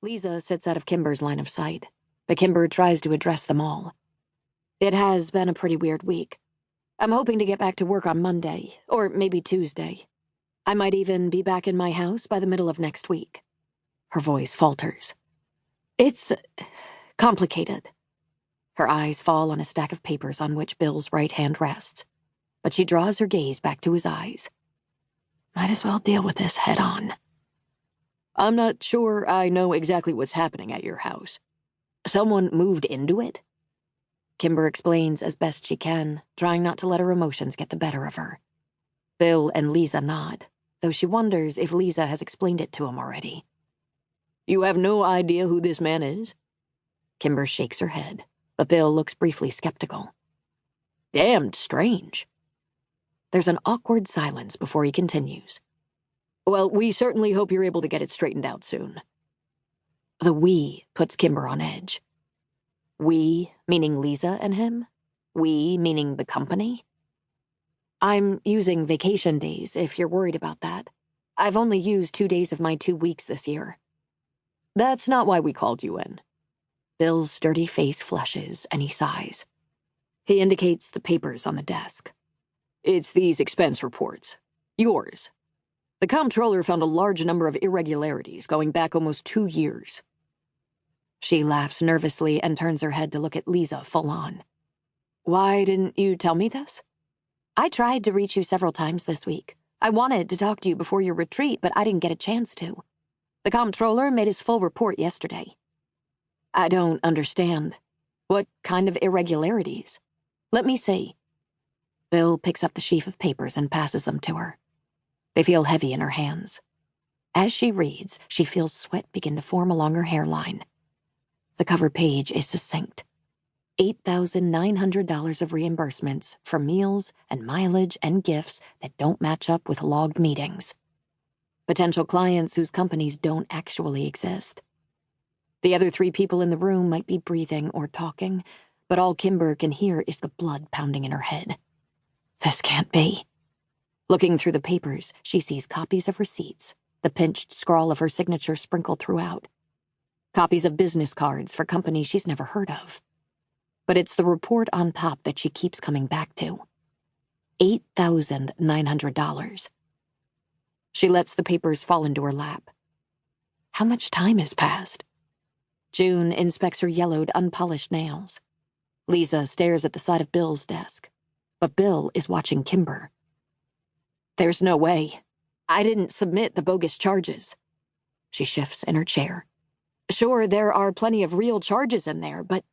Lisa sits out of Kimber's line of sight, but Kimber tries to address them all. It has been a pretty weird week. I'm hoping to get back to work on Monday, or maybe Tuesday. I might even be back in my house by the middle of next week. Her voice falters. It's complicated. Her eyes fall on a stack of papers on which Bill's right hand rests, but she draws her gaze back to his eyes. Might as well deal with this head on. I'm not sure I know exactly what's happening at your house. Someone moved into it? Kimber explains as best she can, trying not to let her emotions get the better of her. Bill and Lisa nod, though she wonders if Lisa has explained it to him already. You have no idea who this man is? Kimber shakes her head, but Bill looks briefly skeptical. Damned strange. There's an awkward silence before he continues. Well, we certainly hope you're able to get it straightened out soon. The we puts Kimber on edge. We, meaning Lisa and him? We, meaning the company? I'm using vacation days, if you're worried about that. I've only used 2 days of my 2 weeks this year. That's not why we called you in. Bill's sturdy face flushes, and he sighs. He indicates the papers on the desk. It's these expense reports. Yours. The comptroller found a large number of irregularities going back almost 2 years. She laughs nervously and turns her head to look at Lisa full on. Why didn't you tell me this? I tried to reach you several times this week. I wanted to talk to you before your retreat, but I didn't get a chance to. The comptroller made his full report yesterday. I don't understand. What kind of irregularities? Let me see. Bill picks up the sheaf of papers and passes them to her. They feel heavy in her hands. As she reads, she feels sweat begin to form along her hairline. The cover page is succinct. $8,900 of reimbursements for meals and mileage and gifts that don't match up with logged meetings. Potential clients whose companies don't actually exist. The other 3 people in the room might be breathing or talking, but all Kimber can hear is the blood pounding in her head. This can't be. Looking through the papers, she sees copies of receipts, the pinched scrawl of her signature sprinkled throughout. Copies of business cards for companies she's never heard of. But it's the report on top that she keeps coming back to. $8,900. She lets the papers fall into her lap. How much time has passed? June inspects her yellowed, unpolished nails. Lisa stares at the side of Bill's desk, but Bill is watching Kimber. There's no way. I didn't submit the bogus charges. She shifts in her chair. Sure, there are plenty of real charges in there, but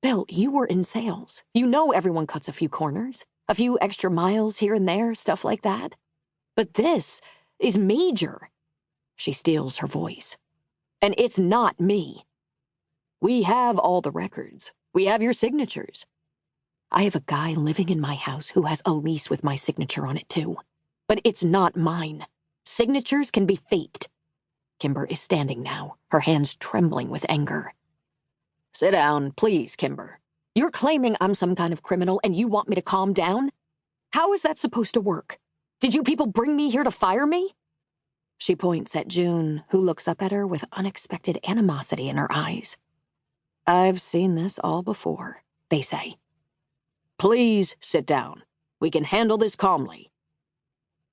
Bill, you were in sales. You know everyone cuts a few corners, a few extra miles here and there, stuff like that. But this is major. She steals her voice. And it's not me. We have all the records. We have your signatures. I have a guy living in my house who has a lease with my signature on it, too. But it's not mine. Signatures can be faked. Kimber is standing now, her hands trembling with anger. Sit down, please, Kimber. You're claiming I'm some kind of criminal and you want me to calm down? How is that supposed to work? Did you people bring me here to fire me? She points at June, who looks up at her with unexpected animosity in her eyes. I've seen this all before, they say. Please sit down. We can handle this calmly.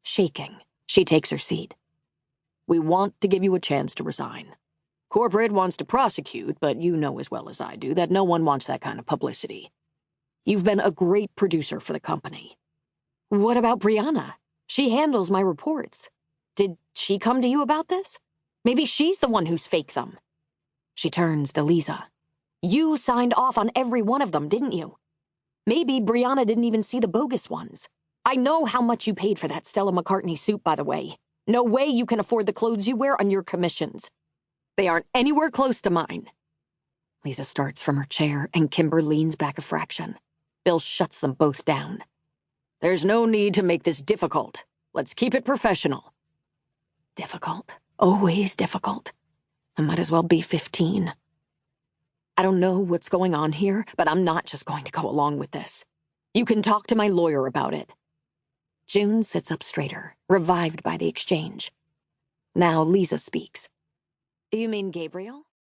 Shaking, she takes her seat. We want to give you a chance to resign. Corporate wants to prosecute, but you know as well as I do that no one wants that kind of publicity. You've been a great producer for the company. What about Brianna? She handles my reports. Did she come to you about this? Maybe she's the one who's faked them. She turns to Lisa. You signed off on every one of them, didn't you? Maybe Brianna didn't even see the bogus ones. I know how much you paid for that Stella McCartney suit, by the way. No way you can afford the clothes you wear on your commissions. They aren't anywhere close to mine. Lisa starts from her chair, and Kimber leans back a fraction. Bill shuts them both down. There's no need to make this difficult. Let's keep it professional. Difficult. Always difficult. I might as well be 15. I don't know what's going on here, but I'm not just going to go along with this. You can talk to my lawyer about it. June sits up straighter, revived by the exchange. Now Lisa speaks. You mean Gabriel?